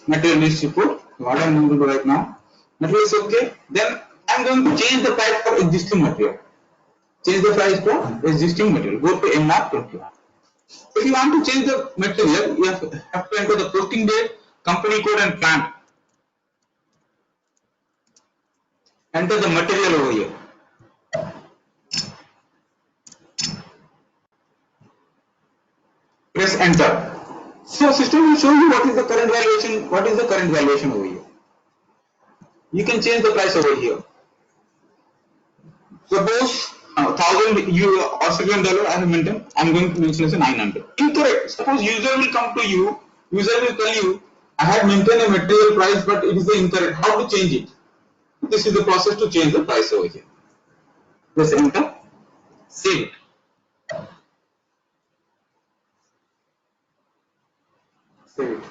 Material is put. What I'm going to do right now, material is okay. Then I'm going to change the price for existing material. Change the price for existing material. Go to MR21. If you want to change the material, you have to enter the posting date, company code, and plant. Enter the material over here. Press enter. So system will show you what is the current valuation. What is the current valuation over here? You can change the price over here. Suppose $1,000 I have maintained. I'm going to mention as a 900. Incorrect. Suppose user will come to you. User will tell you, I have maintained a material price, but it is incorrect. How to change it? This is the process to change the price over here. Press enter. Save it. Save it.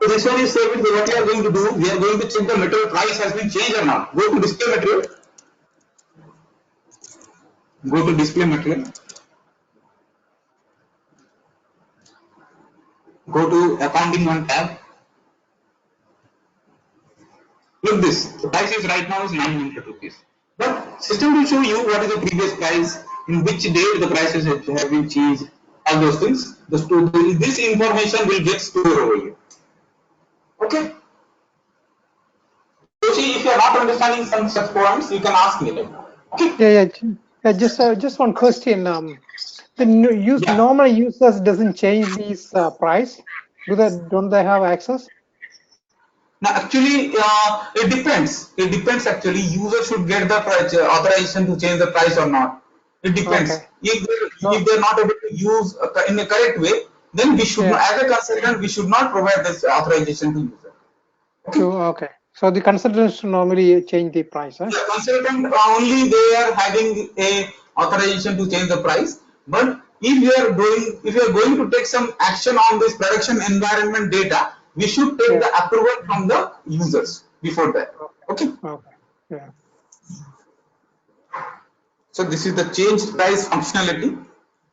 So this one is saved. What we are going to do, we are going to check the material price has been changed or not. Go to display material. Go to display material. Go to accounting one tab. Look this. The price is right now is 900 rupees. But system will show you what is the previous price, in which date the prices have been changed, all those things. This information will get stored over here. Okay. So see, if you are not understanding some such points, you can ask me later. Okay. Yeah. Just one question. Normal users doesn't change these price. Don't they have access? Now, actually, it depends. It depends. Actually, user should get the authorization to change the price or not. It depends. Okay. If they're not able to use in a correct way, then we should, as a consultant, we should not provide this authorization to user. Okay. Okay. So the consultants normally change the price. Huh? The consultant only they are having a authorization to change the price. But if you are going to take some action on this production environment data, we should take the approval from the users before that. Okay. Okay. Yeah. So this is the change price functionality,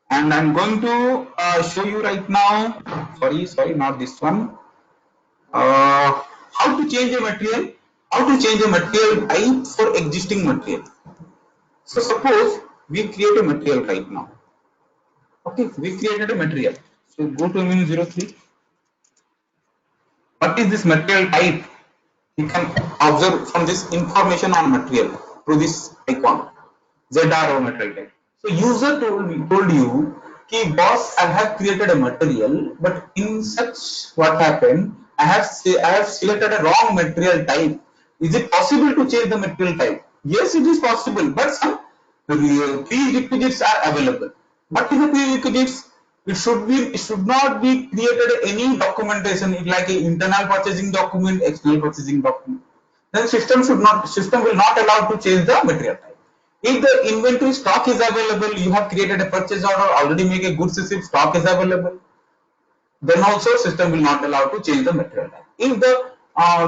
and I'm going to show you right now. Sorry, not this one. How to change a material? How to change a material type for existing material? So suppose we create a material right now. Okay, we created a material. So go to MM03. What is this material type? You can observe from this information on material through this icon, ZRO material type. So user told you, "Ki boss, I have created a material, but in such what happened, I have selected a wrong material type. Is it possible to change the material type?" Yes, it is possible, but some prerequisites are available. What is the prerequisites? It should not be created any documentation like an internal purchasing document, external purchasing document. Then system will not allow to change the material type. If the inventory stock is available, you have created a purchase order, already make a goods receipt, stock is available, then also system will not allow to change the material type. If the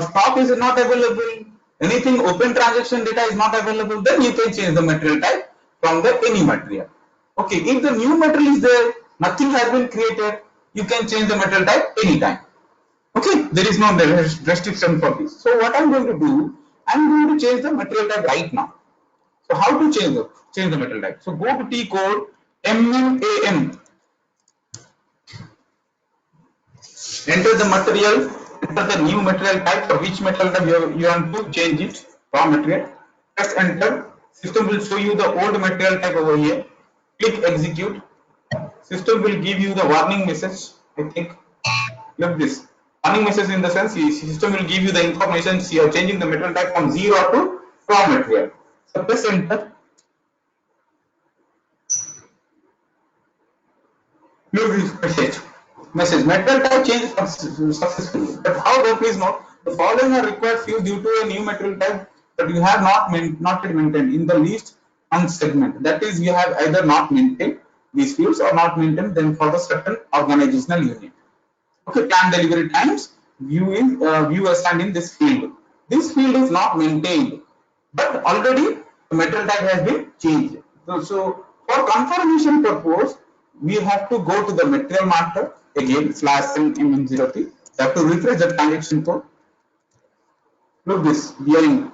stock is not available, anything open transaction data is not available, then you can change the material type from the any material. Okay, if the new material is there, nothing has been created, you can change the material type anytime. Okay, there is no restriction for this. So what I'm going to do, I'm going to change the material type right now. So how to change the material type? So go to T code MMAM. Enter the material, enter the new material type for which material type you want to change it from material. Press enter. System will show you the old material type over here. Click execute. System will give you the warning message. I think. Look this. Warning message in the sense system will give you the information. See, you are changing the material type from 0 to from material. So press enter. Look this message. Material type change successfully. But how do please note? The following are required for you due to a new material type that you have not yet maintained in the list on segment. That is, you have either not maintained these fields or not maintained them for the certain organizational unit. Okay, plan delivery times, view assigned in this field. This field is not maintained, but already the material type has been changed. So For confirmation purpose, we have to go to the material master again /MM03. You have to refresh the transaction code. Look this bearing.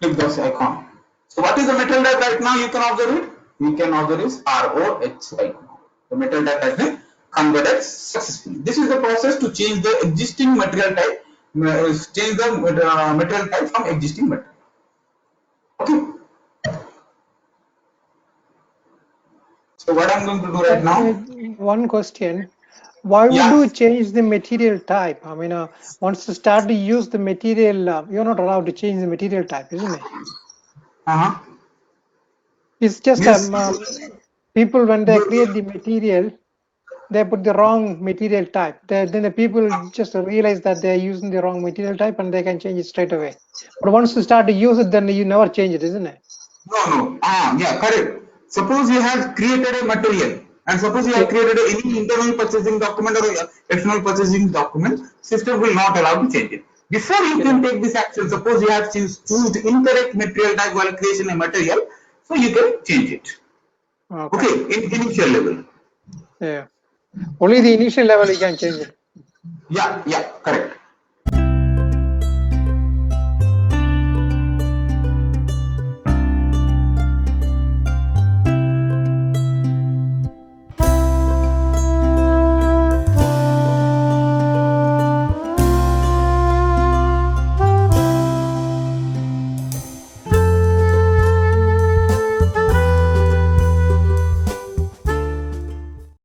Click this icon. So what is the material type right now? You can observe it. We can observe is ROH right now. The material type has been converted successfully. This is the process to change the existing material type, change the material type from existing material. Okay. So what I'm going to do right now? One question. Why would Yeah. you change the material type? I mean, once you start to use the material, you're not allowed to change the material type, isn't it? Uh-huh. It's just Means people, when they you, create the material, they put the wrong material type. Then the people just realize that they're using the wrong material type and they can change it straight away. But once you start to use it, then you never change it, isn't it? no. Yeah, correct. Suppose you have created a material and suppose you have Yeah. created any internal purchasing document or external purchasing document, system will not allow to change it. Before you Yeah. can take this action, suppose you have choose incorrect material type while creation a material, so you can change it. Okay. Okay, in initial level. Yeah. Only the initial level you can change it. Yeah, correct.